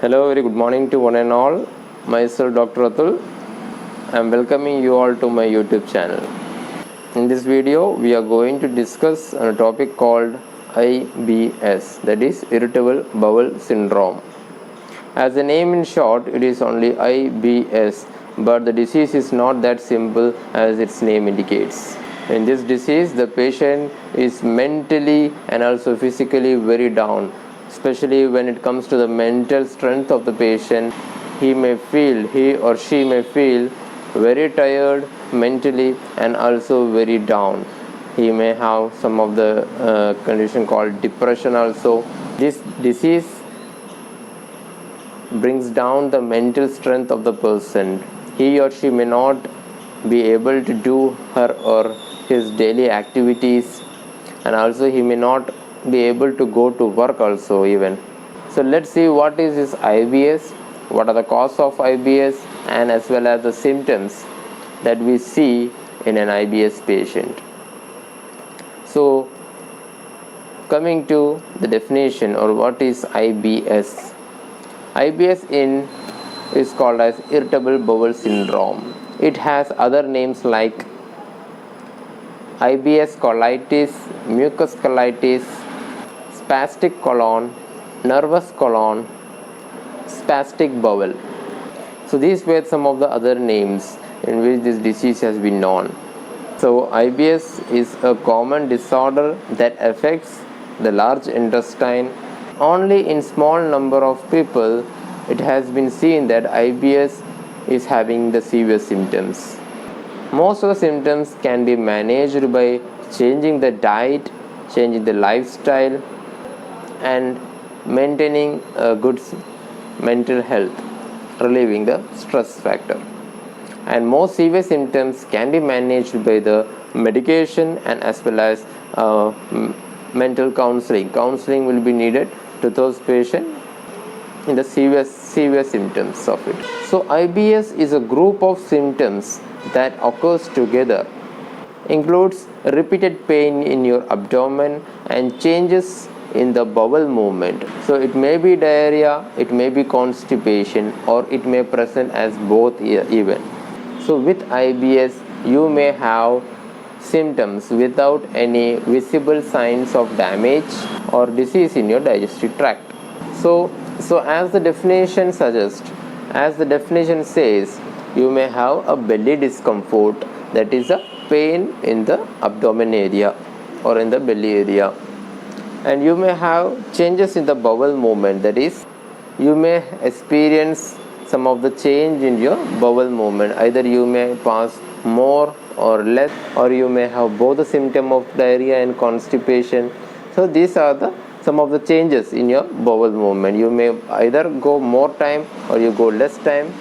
Hello, very good morning to one and all. Myself Dr. ATUL. I am welcoming you all to my YouTube channel. In this video, we are going to discuss a topic called IBS, that is Irritable Bowel Syndrome. As the name in short, it is only IBS, but the disease is not that simple as its name indicates. In this disease, the patient is mentally and also physically very down, especially when it comes to the mental strength of the patient. He or she may feel very tired mentally and also very down. He may have some of the condition called depression also. This disease brings down the mental strength of the person. He or she may not be able to do her or his daily activities, and also he may not be able to go to work also even. So let's see what is this IBS, what are the cause of IBS, and as well as the symptoms that we see in an IBS patient. So coming to the definition, or what is IBS? IBS is called as Irritable Bowel Syndrome. It has other names like IBS colitis, mucus colitis, spastic colon, nervous colon, spastic bowel. So these were some of the other names in which this disease has been known. So IBS is a common disorder that affects the large intestine. Only in small number of people it has been seen that IBS is having the severe symptoms. Most of the symptoms can be managed by changing the diet, changing the lifestyle, and maintaining a good mental health, relieving the stress factor. And most severe symptoms can be managed by the medication and as well as mental counseling. Counseling will be needed to those patients in the severe symptoms of it. So IBS is a group of symptoms that occurs together, includes repeated pain in your abdomen and changes in the bowel movement. So it may be diarrhea, it may be constipation, or it may present as both even. So with IBS you may have symptoms without any visible signs of damage or disease in your digestive tract. So as the definition suggests, as the definition says, you may have a belly discomfort, that is a pain in the abdomen area or in the belly area, and you may have changes in the bowel movement, that is you may experience some of the change in your bowel movement. Either you may pass more or less, or you may have both the symptom of diarrhea and constipation. So these are some of the changes in your bowel movement. You may either go more time or you go less time,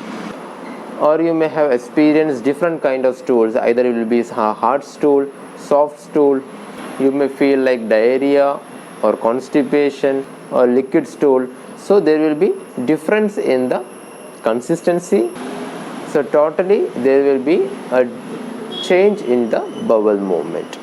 or you may have experienced different kind of stools. Either it will be hard stool, soft stool. You may feel like diarrhea or constipation or liquid stool. So there will be difference in the consistency. So totally there will be a change in the bowel movement.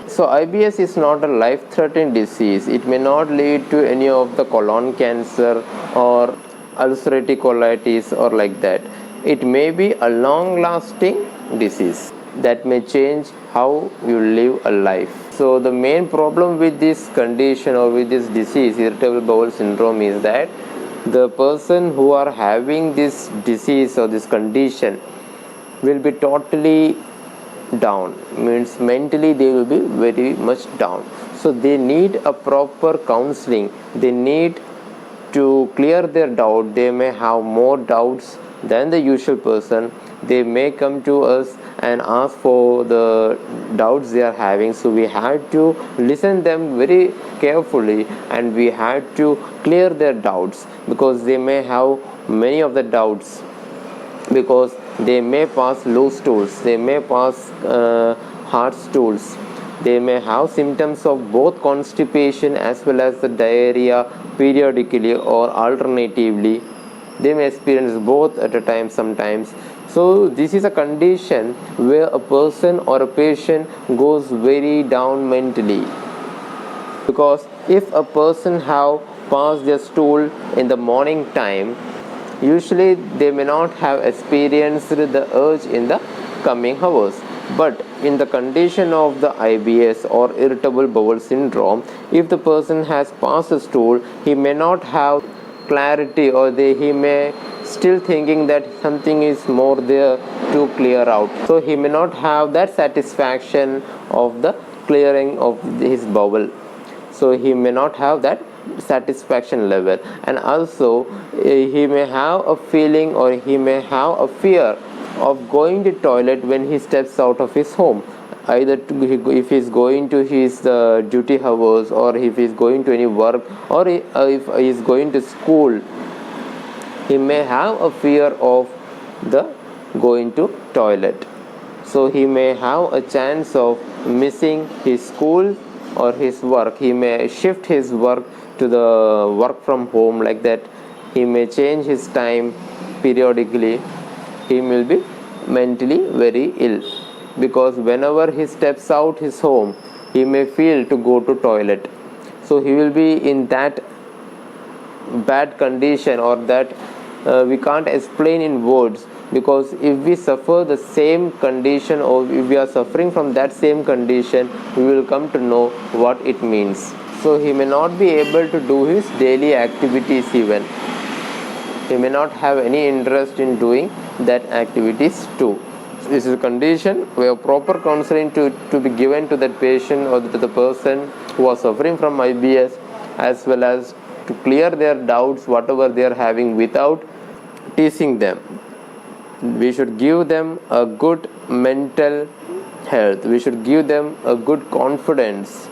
So IBS is not a life-threatening disease. It may not lead to any of the colon cancer or ulcerative colitis or like that. It may be a long-lasting disease that may change how you live a life. So the main problem with this condition or with this disease, irritable bowel syndrome, is that the person who are having this disease or this condition will be totally down, means mentally they will be very much down. So they need a proper counseling. They need to clear their doubt. They may have more doubts than the usual person. They may come to us and ask for the doubts they are having. So we had to listen them very carefully, and we had to clear their doubts, because they may have many of the doubts, because they may pass loose stools, they may pass hard stools, they may have symptoms of both constipation as well as the diarrhea periodically or alternatively. They may experience both at a time sometimes. So this is a condition where a person or a patient goes very down mentally, because if a person have pass their stool in the morning time, usually they may not have experienced the urge in the coming hours. But in the condition of the IBS or irritable bowel syndrome, if the person has passed a stool, he may not have clarity, or he may still thinking that something is more there to clear out. So he may not have that satisfaction of the clearing of his bowel. So he may not have that satisfaction level, and also he may have a feeling, or he may have a fear of going to toilet when he steps out of his home, either if he is going to his duty hours, or if he is going to any work, or if he is going to school. He may have a fear of the going to toilet, so he may have a chance of missing his school or his work. He may shift his work to the work from home, like that. He may change his time periodically. He will be mentally very ill, because whenever he steps out his home, he may feel to go to toilet. So he will be in that bad condition, or that we can't explain in words, because if we suffer the same condition, or if we are suffering from that same condition, we will come to know what it means. So he may not be able to do his daily activities even. He may not have any interest in doing that activities too. This is a condition where proper counseling to be given to that patient, or to the person who are suffering from IBS, as well as to clear their doubts, whatever they are having, without teasing them. We should give them a good mental health. We should give them a good confidence.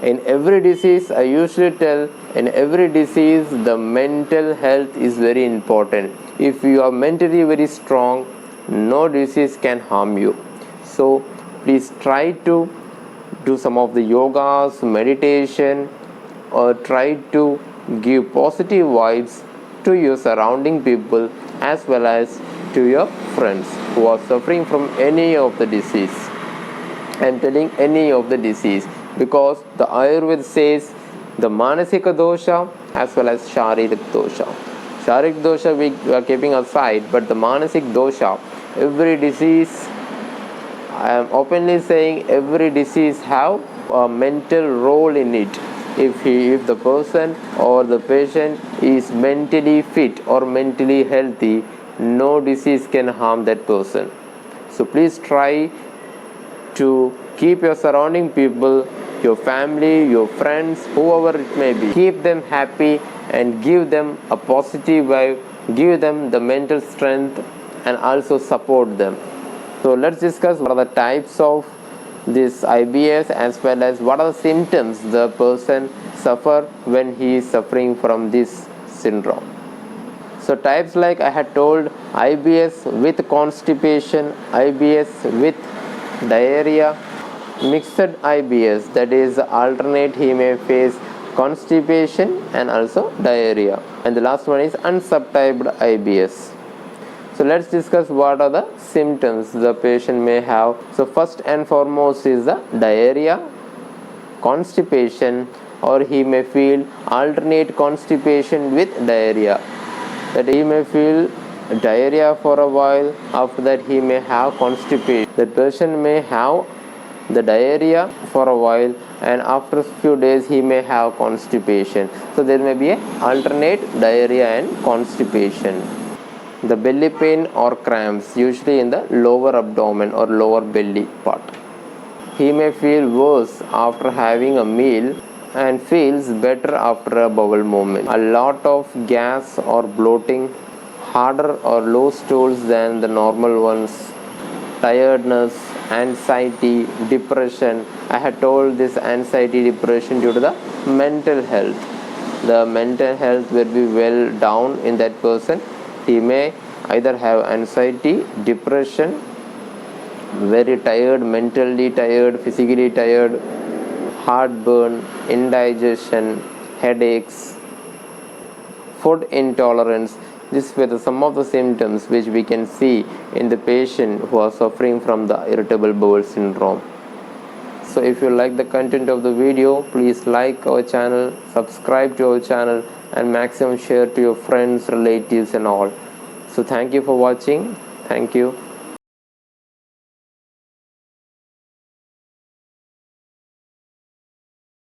In every disease, I usually tell, in every disease, the mental health is very important. If you are mentally very strong, no disease can harm you. So please try to do some of the yogas, meditation, or try to give positive vibes to your surrounding people, as well as to your friends who are suffering from any of the disease. I am telling any of the disease, because the Ayurveda says the Manasika dosha as well as Sharirik dosha. Sharirik dosha we are keeping aside, but the Manasik dosha, every disease, I am openly saying, every disease have a mental role in it. If the person or the patient is mentally fit or mentally healthy, no disease can harm that person. So please try to keep your surrounding people, your family, your friends, whoever it may be, keep them happy and give them a positive vibe, give them the mental strength, and also support them. So let's discuss what are the types of this IBS, as well as what are the symptoms the person suffer when he is suffering from this syndrome. So types, like I had told, IBS with constipation, IBS with diarrhea, mixed IBS, that is alternate, he may face constipation and also diarrhea, and the last one is unsubtyped IBS. So let's discuss what are the symptoms the patient may have. So first and foremost is the diarrhea, constipation, or he may feel alternate constipation with diarrhea, that he may feel diarrhea for a while, after that he may have constipation. The person may have the diarrhea for a while, and after a few days he may have constipation. So there may be a alternate diarrhea and constipation. The belly pain or cramps, usually in the lower abdomen or lower belly part. He may feel worse after having a meal and feels better after a bowel movement. A lot of gas or bloating, harder or low stools than the normal ones, tiredness, anxiety, depression. I had told this anxiety, depression due to the mental health. The mental health will be well down in that person. He may either have anxiety, depression, very tired, mentally tired, physically tired, heartburn, indigestion, headaches, food intolerance. These were some of the symptoms which we can see in the patient who are suffering from the irritable bowel syndrome. So if you like the content of the video, please like our channel, subscribe to our channel, and maximum share to your friends, relatives and all. So thank you for watching. Thank you.